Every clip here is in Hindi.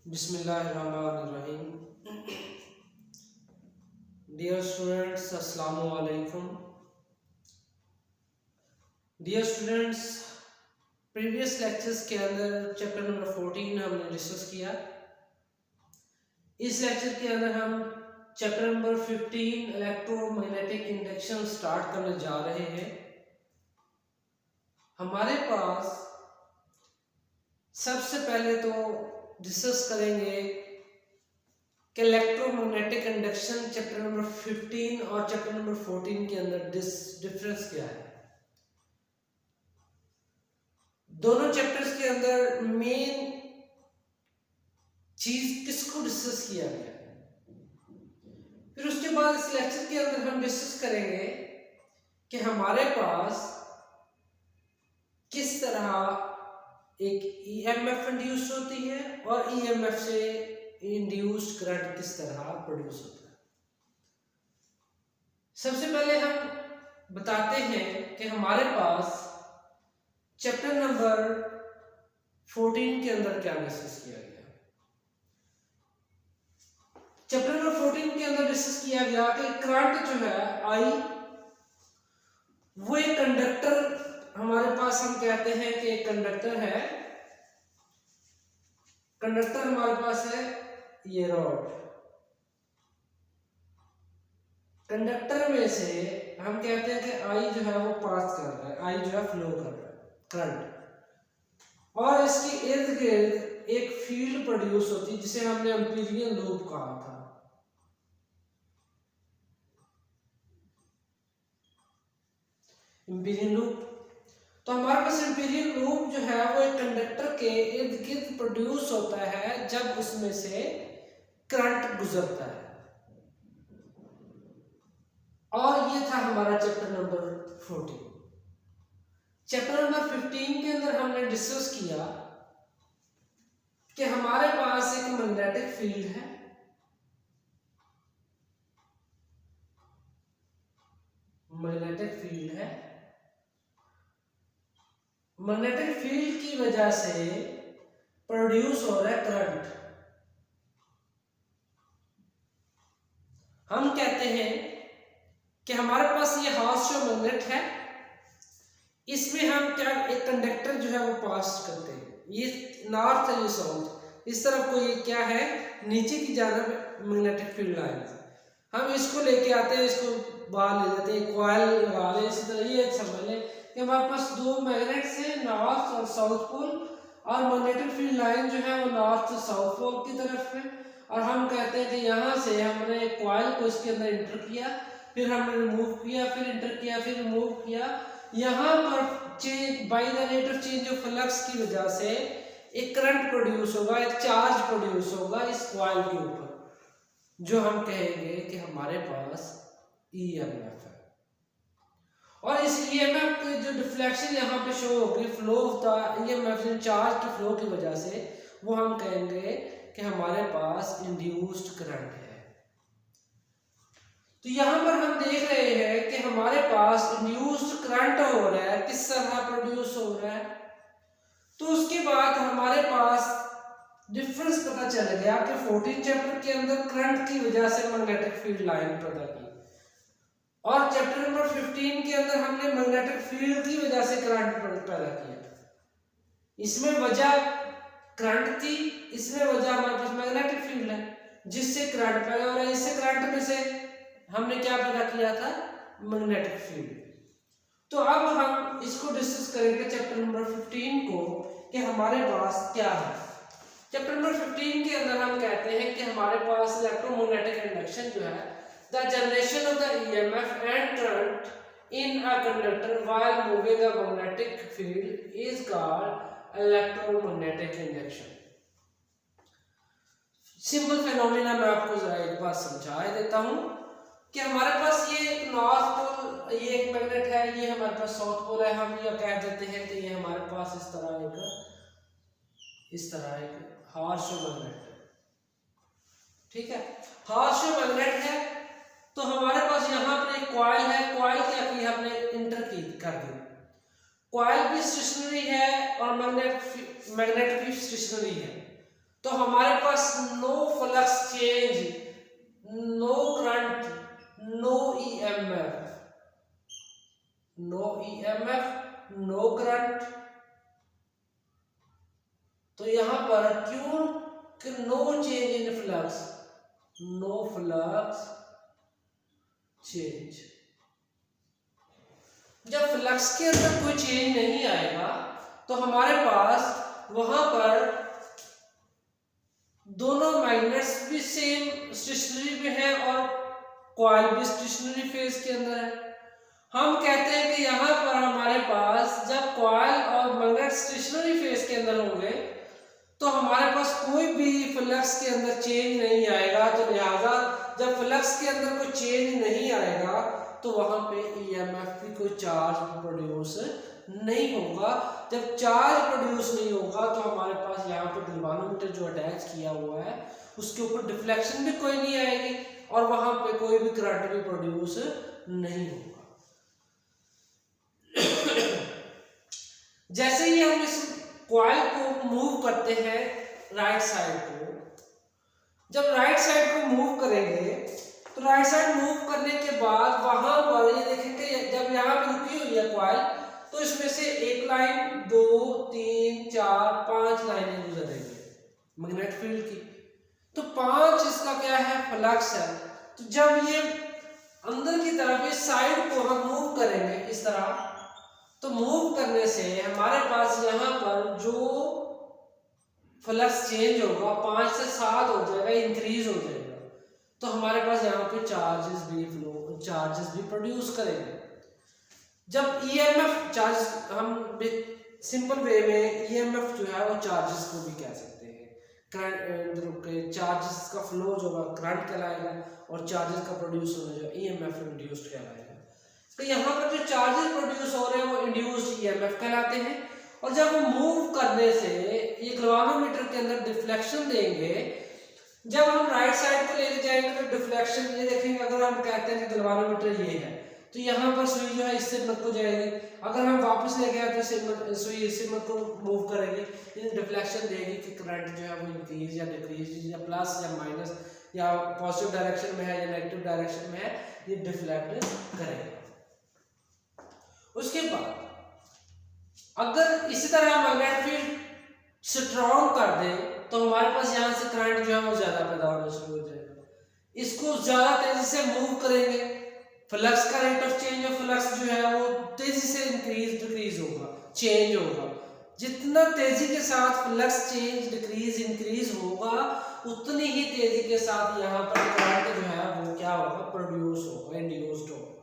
बिस्मिल्लाहिर्रहमानिर्रहीम। डियर स्टूडेंट्स, अस्सलामु अलैकुम। डियर स्टूडेंट्स, प्रीवियस लेक्चर्स के अंदर चैप्टर नंबर 14 हमने डिस्कस किया। इस लेक्चर के अंदर हम chapter number 15 electromagnetic induction start करने जा रहे हैं। हमारे पास सबसे पहले तो डिस्कस करेंगे कि इलेक्ट्रोमैग्नेटिक इंडक्शन चैप्टर नंबर 15 और चैप्टर नंबर 14 के अंदर डिफरेंस क्या है। दोनों चैप्टर्स के अंदर मेन चीज किसको डिस्कस किया गया है। फिर उसके बाद इस लेक्चर के अंदर हम डिस्कस करेंगे कि हमारे पास किस तरह एक ईएमएफ इंड्यूस होती है और ईएमएफ से इंड्यूस्ड करंट किस तरह प्रोड्यूस होता है। सबसे पहले हम बताते हैं कि हमारे पास चैप्टर नंबर 14 के अंदर क्या डिस्कस किया गया। चैप्टर नंबर 14 के अंदर डिस्कस किया गया कि करंट जो है आई, वो एक कंडक्टर, हमारे पास हम कहते हैं कि एक कंडक्टर है। कंडक्टर हमारे पास है ये रॉड। कंडक्टर में से हम कहते हैं कि आई जो है वो पास कर रहा है, आई जो है फ्लो कर रहा है करंट, और इसके इर्द गिर्द एक फील्ड प्रोड्यूस होती है जिसे हमने एम्पीरियल लूप कहा था। एम्पीरियल लूप, तो हमारे पास एम्पीरियल लूप जो है वो एक कंडक्टर के इर्द गिर्द प्रोड्यूस होता है जब उसमें से करंट गुजरता है। और ये था हमारा चैप्टर नंबर 14। चैप्टर नंबर 15 के अंदर हमने डिस्कस किया कि हमारे पास एक मैग्नेटिक फील्ड है। मैग्नेटिक फील्ड है, मैग्नेटिक फील्ड की वजह से प्रोड्यूस हो रहा है करंट। हम कहते हैं कि हमारे पास ये हाउस जो मैग्नेट है, इसमें हम क्या एक कंडक्टर जो है वो पास करते हैं। ये नॉर्थ है, ये साउथ, इस तरफ को ये क्या है, नीचे की जानब मैग्नेटिक फील्ड लाइन। हम इसको लेके आते हैं, इसको बाहर ले जाते हैं, कॉइल लगा ले। इसी तरह ये समझ लें कि हमारे पास दो मैग्नेट्स हैं, नॉर्थ और साउथ पोल, और मैग्नेटिक फील्ड लाइन जो है वो नॉर्थ और साउथ पोल की तरफ है। और हम कहते हैं कि यहाँ से हमने कॉइल को इसके अंदर इंटर किया, फिर हमने रिमूव किया, फिर इंटर किया, फिर रिमूव किया। यहाँ पर change by the rate of change of flux की वजह से एक करंट प्रोड्यूस होगा, एक चार्ज प्रोड्यूस होगा इस कॉइल के ऊपर, जो हम कहेंगे कि हमारे पास ईएमएफ है। और इस ईएमएफ की जो डिफ्लेक्शन यहाँ पे शो होगी, फ्लो होता ईएमएफ चार्ज की फ्लो की वजह से, वो हम कहेंगे कि हमारे पास इंड्यूस्ड करंट है। तो यहाँ पर हम देख रहे हैं कि हमारे पास इंड्यूस्ड करंट हो रहा है, किस तरह प्रोड्यूस हो रहा है। तो उसके बाद हमारे पास डिफरेंस पता चल गया कि 14 चैप्टर के अंदर करंट की वजह से मैग्नेटिक फील्ड लाइन पैदा की, और चैप्टर नंबर 15 के अंदर हमने मैग्नेटिक फील्ड की वजह से करंट पैदा किया। इसमें वजह करंट थी, इसमें वजह हमारे पास मैग्नेटिक फील्ड है जिससे करंट पैदा हो रहा है। इससे करंट में से हमने क्या पैदा किया था, मैग्नेटिक फील्ड। तो अब हम इसको डिस्कस करेंगे चैप्टर नंबर 15 को कि हमारे पास क्या है। चैप्टर नंबर 15 के अंदर हम कहते हैं कि हमारे पास इलेक्ट्रोमैग्नेटिक इंडक्शन जो है, the generation of the EMF and current in a conductor while moving a magnetic field is called electromagnetic induction. Simple phenomena मैं आपको जरा एक बार समझा देता हूं कि हमारे पास ये एक नॉर्थ पोल, ये एक मैग्नेट है, ये हमारे पास साउथ पोल है। हम ये कह देते हैं कि ये हमारे पास इस तरह एक हार्श मैग्नेट है, ठीक है, हार्श मैग्नेट है। तो हमारे पास यहाँ पर एक कॉइल है, कॉइल क्या की हमने इंटर की कर दी। कॉइल भी स्टेशनरी है और मैग्नेट भी स्टेशनरी है। तो हमारे पास no flux change, no current, no EMF, no EMF, no current. तो यहां पर क्यों कि no change in flux, no flux change. जब फ्लक्स के अंदर कोई चेंज नहीं आएगा तो हमारे पास वहां पर दोनों मैग्नेट्स भी सेम स्टेशनरी में है और कॉइल भी स्टेशनरी फेज के अंदर है। हम कहते हैं कि यहाँ पर हमारे पास जब कॉइल और मैग्नेट स्टेशनरी फेज के अंदर होंगे तो हमारे पास कोई भी फ्लक्स के अंदर चेंज नहीं आएगा। तो लिहाजा जब फ्लक्स के अंदर कोई चेंज नहीं आएगा तो वहां पे ईएमएफ भी कोई चार्ज प्रोड्यूस नहीं होगा। जब चार्ज प्रोड्यूस नहीं होगा तो हमारे पास यहाँ पे गैल्वानोमीटर जो अटैच किया हुआ है उसके ऊपर डिफ्लेक्शन भी कोई नहीं आएगी और वहां पे कोई भी करंट भी प्रोड्यूस नहीं होगा। जैसे ही हम इस कॉइल को मूव करते हैं राइट साइड को, जब राइट साइड को मूव करेंगे तो राइट साइड मूव करने के बाद वहां पर ये देखेंगे जब यहाँ पे रुकी हुई है कॉइल तो इसमें से एक लाइन, 2, 3, 4, 5 लाइनें गुजरेंगी मैग्नेट फील्ड की। तो 5 इसका क्या है, फ्लक्स है। तो जब ये अंदर की तरफ इस साइड को हम मूव करेंगे इस तरह, तो मूव करने से हमारे पास यहाँ पर जो फ्लक्स चेंज होगा 5 से 7 हो जाएगा, इंक्रीज हो जाएगा। तो हमारे पास यहाँ पे चार्जेस भी प्रोड्यूस करेंगे। जब ईएमएफ चार्ज, हम सिंपल वे में ईएमएफ जो है वो चार्जेस को भी कह सकते हैं। करंट, चार्जेस का फ्लो जो है करंट कहलाएगा और चार्जेस का प्रोड्यूस होना जो ईएमएफ इंड्यूस्ड कहलाएगा। तो यहाँ पर जो चार्जेस प्रोड्यूस हो रहे हैं वो इंड्यूस्ड ईएमएफ कहलाते हैं। और जब वो मूव करने से ये गैल्वानोमीटर के अंदर डिफ्लेक्शन देंगे, जब हम राइट साइड को लेके जाएंगे तो डिफ्लेक्शन ये देखेंगे। अगर हम कहते हैं कि गैल्वानोमीटर ये है तो यहाँ पर सुई जो है इससे मत को जाएगी। अगर हम वापस ले गए तो सुई इससे मत को मूव करेगी, ये डिफ्लेक्शन देगी कि करंट जो है वो इंक्रीज या डिक्रीज या प्लस या माइनस या पॉजिटिव डायरेक्शन में है या नेगेटिव डायरेक्शन में है, ये डिफ्लेक्ट करेगा। उसके बाद अगर इसी तरह मैग्नेटिक फील्ड स्ट्रॉन्ग कर दे तो हमारे पास यहाँ से करंट जो है वो ज्यादा पैदा होना शुरू हो जाएगा। इसको ज्यादा तेजी से मूव करेंगे, फ्लक्स का rate of change of flux जो है वो तेजी से इंक्रीज डिक्रीज होगा, चेंज होगा। जितना तेजी के साथ फ्लक्स चेंज डिक्रीज इंक्रीज होगा उतनी ही तेजी के साथ यहाँ पर करंट जो है वो क्या होगा, प्रोड्यूस होगा, इंड्यूस्ड होगा।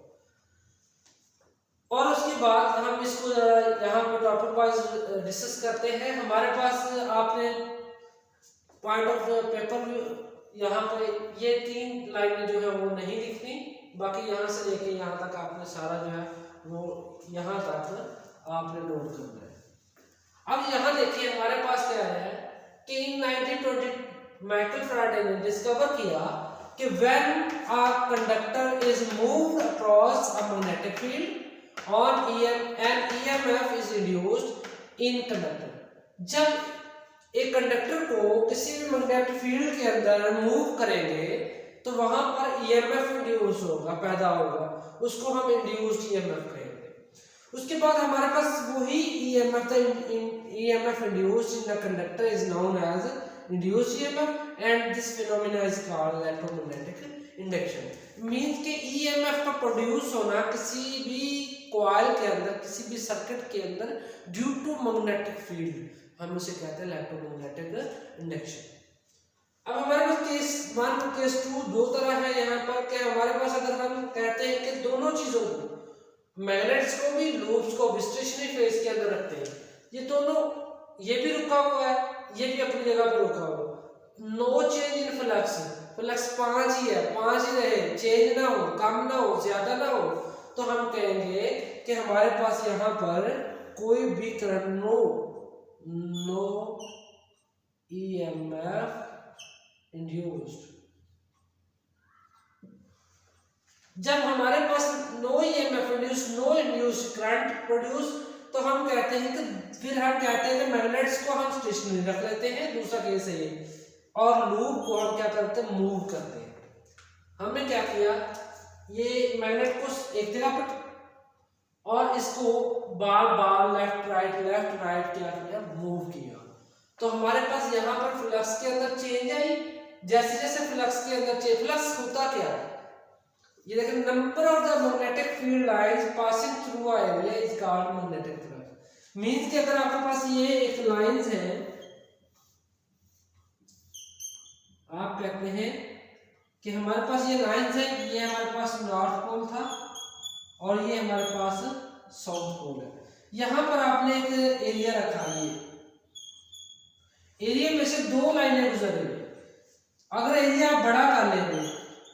और उसके बाद हम इसको यहाँ पे टॉपिक वाइज डिस्कस करते हैं। हमारे पास आपने पॉइंट ऑफ पेपर यहाँ पे ये 3 लाइनें जो है वो नहीं लिखनी, बाकी यहाँ से लेके यहाँ तक आपने सारा जो है वो यहाँ तक आपने नोट करना है। अब यहाँ देखिए हमारे पास क्या है कि इन 1920 माइकल फैराडे ने डिस्कवर किया कि when a conductor is moved across a magnetic field on EMF is induced in conductor। जब एक कंडक्टर को किसी भी मैग्नेटिक फील्ड के अंदर मूव करेंगे तो वहां पर EMF इंड्यूस होगा, पैदा होगा, उसको हम इंड्यूस्ड EMF कहेंगे। उसके बाद हमारे पास वही EMF था, EMF induced in the conductor is known as induced EMF and this phenomena is called electromagnetic induction। Means के EMF का प्रोड्यूस होना किसी भी कॉइल के अंदर, किसी भी सर्किट के अंदर ड्यू टू मैग्नेटिक फील्ड, हम उसे कहते हैं इलेक्ट्रोमैग्नेटिक इंडक्शन। अब हमारे पास केस 1 और केस 2 दो तरह है यहाँ पर कि हमारे पास अगर हम कहते हैं कि दोनों चीजों को, मैग्नेट्स को भी लूप्स को भी स्टेशनरी फेज के अंदर रखते हैं, ये दोनों, ये भी रुका हुआ है, ये भी अपनी जगह पर रुका हुआ, no change in flux, flux 5 ही है, 5 ही रहे, चेंज ना हो, कम ना हो, ज्यादा ना हो, तो हम कहेंगे कि हमारे पास यहाँ पर कोई भी करंट, नो EMF इंड्यूस्ड। जब हमारे पास no EMF induced, no induced current produce तो हम कहते हैं कि फिर हम कहते हैं कि मैग्नेट्स को हम स्टेशनरी रख लेते हैं, दूसरा केस है ये, और लूप को हम क्या करते हैं, मूव करते हैं। हमने क्या किया, ये मैग्नेट को एक जगह पर और इसको बार बार लेफ्ट राइट क्या किया, मूव किया, तो हमारे पास यहाँ पर फ्लक्स के अंदर चेंज आई। जैसे जैसे फ्लक्स के अंदर चेंज, फ्लक्स होता क्या है, ये देखिए, number of the magnetic field lines passing through a area is called magnetic flux. Means कि अगर आपके पास ये एक लाइंस है, आप कहते हैं कि हमारे पास ये लाइंस है, ये हमारे पास नॉर्थ पोल था और ये हमारे पास साउथ पोल है। यहां पर आपने एक एरिया रखा, ये एरिया में से दो लाइनें गुजर रही है। अगर एरिया आप बड़ा कर लेंगे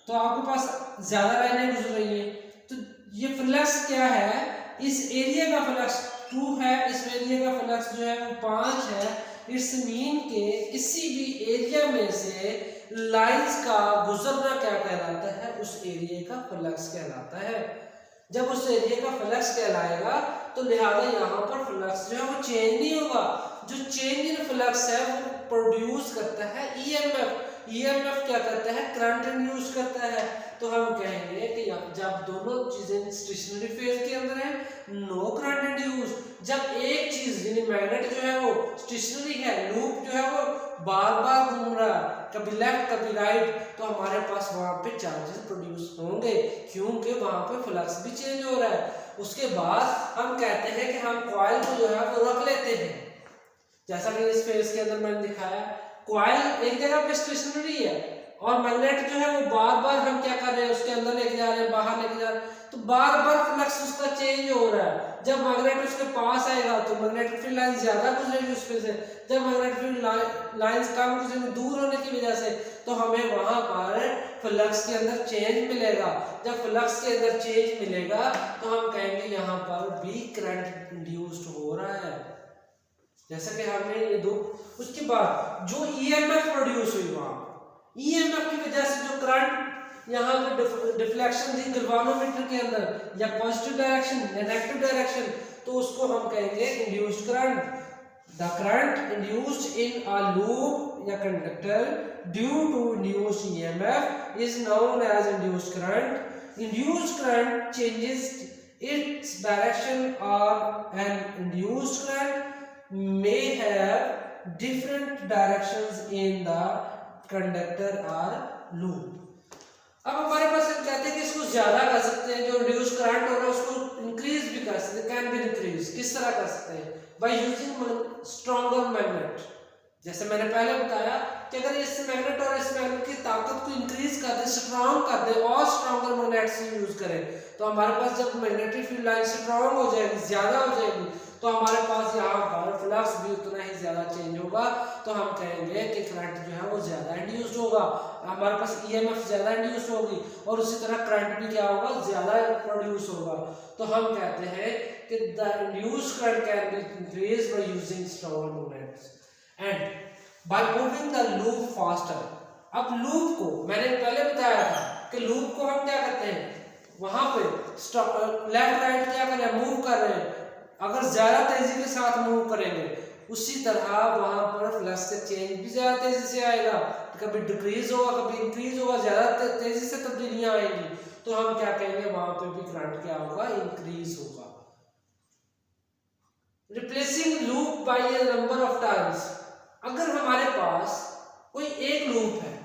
तो आपके पास ज्यादा लाइनें गुजर रही है, तो ये फ्लक्स क्या है, इस एरिया का फ्लक्स 2 है, इस एरिया का फ्लक्स जो है वो 5 है। इट्स मीन के किसी भी एरिया में से लाइंस का गुजरना क्या कहलाता है, उस एरिया का फ्लक्स कहलाता है। जब उस एरिया का फ्लक्स कहलाएगा तो लिहाजा यहाँ पर फ्लक्स जो है वो चेंज नहीं होगा। जो चेंज इन फ्लक्स है वो प्रोड्यूस करता है ईएमएफ। ईएमएफ क्या करता है, करंट इंड्यूस करता है। तो हम कहेंगे कि जब दोनों चीजें स्टेशनरी फेज के अंदर है, नो करंट इंड्यूस। जब एक चीज यानी मैग्नेट जो है वो स्टेशनरी है, लूप जो है वो बार बार घूम रहा है, कभी लेफ्ट कभी राइट, तो हमारे पास वहां पे चार्जेस प्रोड्यूस होंगे, क्योंकि वहां पे फ्लक्स भी चेंज हो रहा है। उसके बाद हम कहते हैं कि हम कॉइल को जो है वो रख लेते हैं, जैसा कि इस फेज के अंदर मैंने दिखाया। कॉइल एक जगह पे स्टेशनरी है और मैग्नेट जो है वो बार बार हम क्या कर रहे हैं, उसके अंदर लेके जा रहे हैं, बाहर लेके जा रहे हैं, तो बार बार फ्लक्स उसका चेंज हो रहा है। जब मैग्नेट उसके पास आएगा तो मैग्नेटिक फील्ड लाइन ज्यादा गुजरेगी उसमें से, जब मैग्नेटिक फील्ड लाइंस कम गुजरेगी दूर होने की वजह से, तो हमें वहां पर फ्लक्स के अंदर चेंज मिलेगा। जब फ्लक्स के अंदर चेंज मिलेगा तो हम कहेंगे यहाँ पर भी करंट इंड्यूस्ड हो रहा है, जैसा कि हमने ये दो। उसके बाद जो ईएमएफ प्रोड्यूस हुई, वहां ईएमएफ की वजह से जो करंट यहाँ पे डिफ्लेक्शन थी गैल्वानोमीटर के अंदर, या पॉजिटिव डायरेक्शन या नेगेटिव डायरेक्शन, तो उसको हम कहेंगे induced current. The current induced in a loop या conductor due to induced EMF is known as induced current. Induced current changes its direction, or an induced current may have different directions in the conductor or loop। अब हमारे पास हम कहते हैं कि इसको ज्यादा कर सकते हैं, जो इंड्यूस करंट हो रहा है उसको इंक्रीज भी कर सकते हैं, कैन बी इंक्रीज। किस तरह कर सकते हैं, बाय यूजिंग स्ट्रॉन्गर मैग्नेट। जैसे मैंने पहले बताया कि अगर इस मैग्नेट और इस मैग्नेट की ताकत को इंक्रीज कर दे, स्ट्रॉन्ग कर दे और स्ट्रॉन्गर मैग्नेट से यूज करें, तो हमारे पास जब मैग्नेटिक फील्ड लाइन स्ट्रॉन्ग हो जाएगी, ज्यादा हो जाएगी, तो हमारे पास यहाँ पर फ्लक्स भी उतना ही ज्यादा चेंज होगा। तो हम कहेंगे कि करंट जो है वो ज्यादा इंड्यूस्ड होगा, हमारे पास ईएमएफ ज्यादा इंड्यूस होगी, और उसी तरह करंट भी क्या होगा, ज्यादा प्रोड्यूस होगा। तो हम कहते हैं कि the induced current can be increased by using stronger magnets and by moving the loop faster. अब लूप को मैंने पहले बताया था कि लूप को हम क्या करते हैं, वहां पे लेफ्ट राइट क्या कर रहे हैं, मूव कर रहे हैं। अगर ज्यादा तेजी के साथ मूव करेंगे, उसी तरह वहां पर फ्लक्स का चेंज भी ज्यादा तेजी से आएगा, कभी डिक्रीज होगा कभी इंक्रीज होगा, ज्यादा तेजी से तब्दीलियां आएंगी, तो हम क्या कहेंगे, वहां पे भी करंट क्या होगा, इंक्रीज होगा। Replacing loop by a number of times. अगर हमारे पास कोई एक लूप है,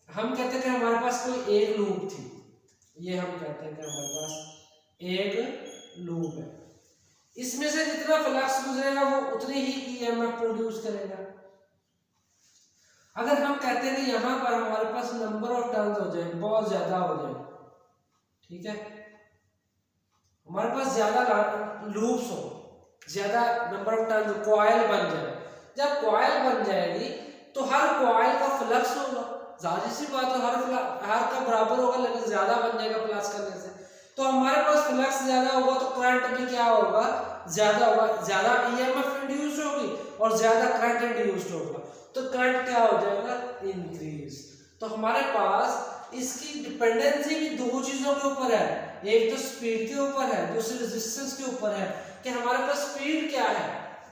हम कहते हैं कि हमारे पास कोई एक लूप थी, ये हम कहते हैं कि हमारे पास एक लूप है, इसमें से जितना फ्लक्स गुजरेगा वो उतनी ही ईएमएफ प्रोड्यूस करेगा। अगर हम कहते हैं कि यहाँ पर हमारे पास नंबर ऑफ टर्न्स हो जाए, बहुत ज्यादा हो जाए, ठीक है, हमारे पास ज्यादा लूप्स हो, ज्यादा नंबर ऑफ टर्न्स, कॉइल बन जाए। जब कॉइल बन जाएगी तो हर कॉइल का फ्लक्स होगा, जाहिर सी बात है, हर का बराबर होगा, लेकिन ज्यादा बन जाएगा फ्लक्स करने से। तो हमारे पास फ्लक्स ज्यादा होगा तो करंट भी क्या होगा, ज्यादा होगा, ज्यादा ईएमएफ इंड्यूस होगी और ज्यादा करंट इंड्यूस्ड होगा, तो करंट क्या हो जाएगा, इंक्रीज। तो हमारे पास इसकी डिपेंडेंसी भी दो चीजों के ऊपर है, एक तो स्पीड के ऊपर है, दूसरी रेजिस्टेंस के ऊपर है। कि हमारे पास स्पीड क्या है,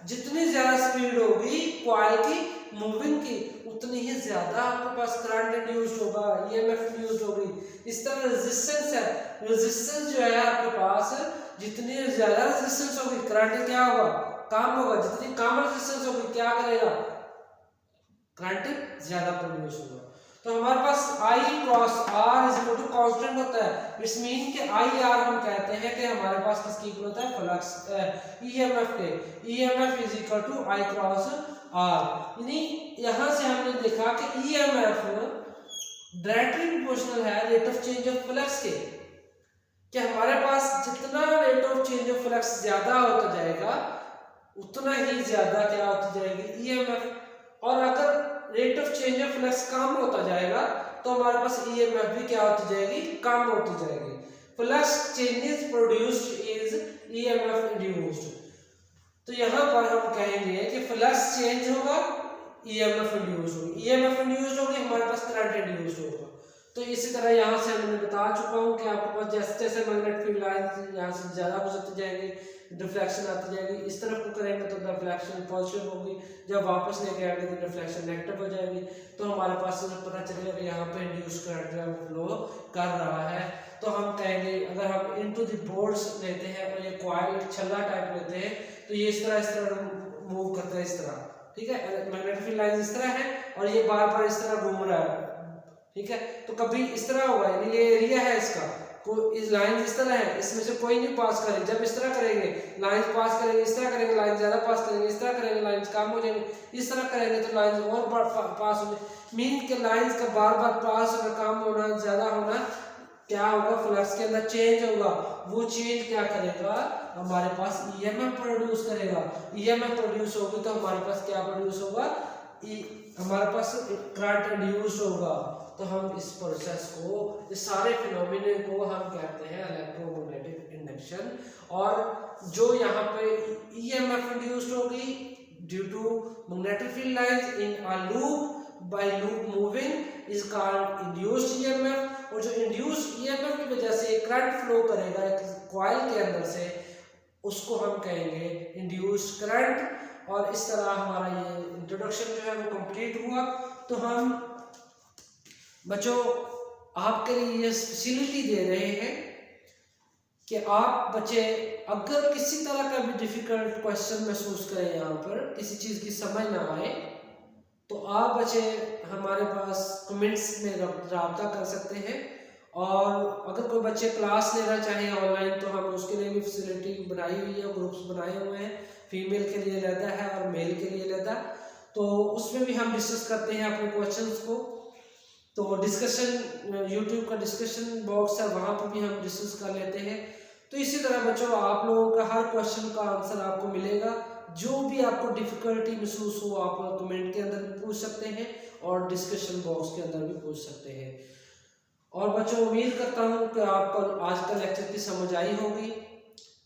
जितनी ज्यादा स्पीड होगी कॉइल की मूविंग की उतनी ही ज्यादा आपके पास करंट इंड्यूस्ड होगा, ईएमएफ इंड्यूस्ड होगी। इस तरह रेजिस्टेंस है, रेजिस्टेंस जो है आपके पास जितनी ज्यादा रेजिस्टेंस होगी करंट क्या होगा, कम होगा। जितनी कम रेजिस्टेंस होगी क्या करेगा, करंट ज्यादा प्रोड्यूस होगा। तो हमारे पास I cross R is equal to constant होता है। इट्स मीन कि IR हम कहते हैं कि हमारे पास किसकी इक्वल होता है, फ्लक्स ईएमएफ के। EMF is equal to I cross R। यानी यहां से हमने देखा कि ईएमएफ डायरेक्टली प्रोपोर्शनल है rate of change of flux के, कि हमारे पास जितना rate of change of flux ज्यादा होता जाएगा उतना ही ज्यादा क्या होती जाएगी, ईएमएफ। और अगर rate of change of flux कम होता जाएगा तो हमारे पास ईएमएफ भी क्या होती जाएगी, कम होती जाएगी। Flux changes produced is EMF induced. तो यहाँ पर हम कहेंगे कि फ्लक्स चेंज होगा, ईएमएफ इंड्यूस होगी, ईएमएफ इंड्यूस होगी, हमारे पास करंट इंड्यूस होगा। तो इसी तरह यहाँ से मैंने बता चुका हूँ कि आपके पास जैसे जैसे मैग्नेटिक फील्ड लाइन यहाँ से ज़्यादा गुजरती जाएगी, डिफ्लेक्शन आती जाएगी। इस तरफ को करेंगे तो डिफ्लेक्शन पॉजिटिव होगी, जब वापस लेके आएंगे तो डिफ्लेक्शन नेगेटिव हो जाएगी। तो हमारे पास पता चलेगा कि यहाँ पे इंड्यूस करंट जो है वो फ्लो कर रहा है। तो हम कहेंगे अगर हम इनटू द बोर्ड्स लेते हैं और ये कॉइल छल्ला टाइप लेते हैं तो ये इस तरह मूव करता है, इस तरह, ठीक है। मैग्नेटिक फील्ड लाइन इस तरह है और ये बार बार इस तरह घूम रहा है, ठीक है। तो कभी इस तरह होगा, यानी ये एरिया है इसका, इस लाइन इस तरह है, इसमें से कोई नहीं पास करेगी। जब इस तरह करेंगे लाइन पास करेंगे, इस तरह करेंगे लाइन ज्यादा पास करेंगे, इस तरह करेंगे लाइन कम हो जाएंगे, इस तरह करेंगे तो लाइन और पास होंगे। मीन के लाइंस का बार बार पास होना, कम होना, ज्यादा होना, क्या होगा, फ्लक्स के अंदर चेंज होगा। वो चेंज क्या करेगा, हमारे पास ईएमएफ प्रोड्यूस करेगा। ईएमएफ प्रोड्यूस होगी तो हमारे पास क्या प्रोड्यूस होगा, हमारे पास करंट इंड्यूस होगा। तो हम इस प्रोसेस को, इस सारे फिनोमिना को हम कहते हैं इलेक्ट्रोमैग्नेटिक इंडक्शन। और जो यहाँ पे ईएमएफ इंड्यूस्ड होगी due to magnetic field lines in a loop by loop moving is called induced EMF. और जो इंड्यूस्ड ईएमएफ की वजह से करंट फ्लो करेगा एक कॉइल के अंदर से, उसको हम कहेंगे इंड्यूस्ड करंट। और इस तरह हमारा ये इंट्रोडक्शन जो है वो कंप्लीट हुआ। तो हम बच्चों आपके लिए ये फैसिलिटी दे रहे हैं कि आप बच्चे अगर किसी तरह का भी डिफिकल्ट क्वेश्चन महसूस करें, यहाँ पर किसी चीज़ की समझ ना आए, तो आप बच्चे हमारे पास कमेंट्स में रब्ता कर सकते हैं। और अगर कोई बच्चे क्लास लेना चाहें ऑनलाइन तो हम उसके लिए भी फैसिलिटी बनाई हुई है, ग्रुप्स बनाए हुए हैं, फीमेल के लिए लेता है और मेल के लिए लेता है। तो उसमें भी हम डिस्कस करते हैं अपने क्वेश्चंस को। तो डिस्कशन यूट्यूब का डिस्कशन बॉक्स है, वहाँ पर भी हम डिस्कस कर लेते हैं। तो इसी तरह बच्चों आप लोगों का हर क्वेश्चन का आंसर आपको मिलेगा। जो भी आपको डिफिकल्टी महसूस हो आप कमेंट के अंदर भी पूछ सकते हैं और डिस्कशन बॉक्स के अंदर भी पूछ सकते हैं। और बच्चों उम्मीद करता हूँ कि आपको आज का लेक्चर की समझ आई होगी।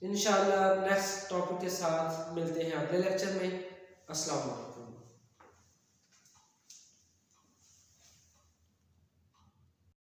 इंशाल्लाह नेक्स्ट टॉपिक के साथ मिलते हैं अगले लेक्चर में। अस्सलाम वालेकुम।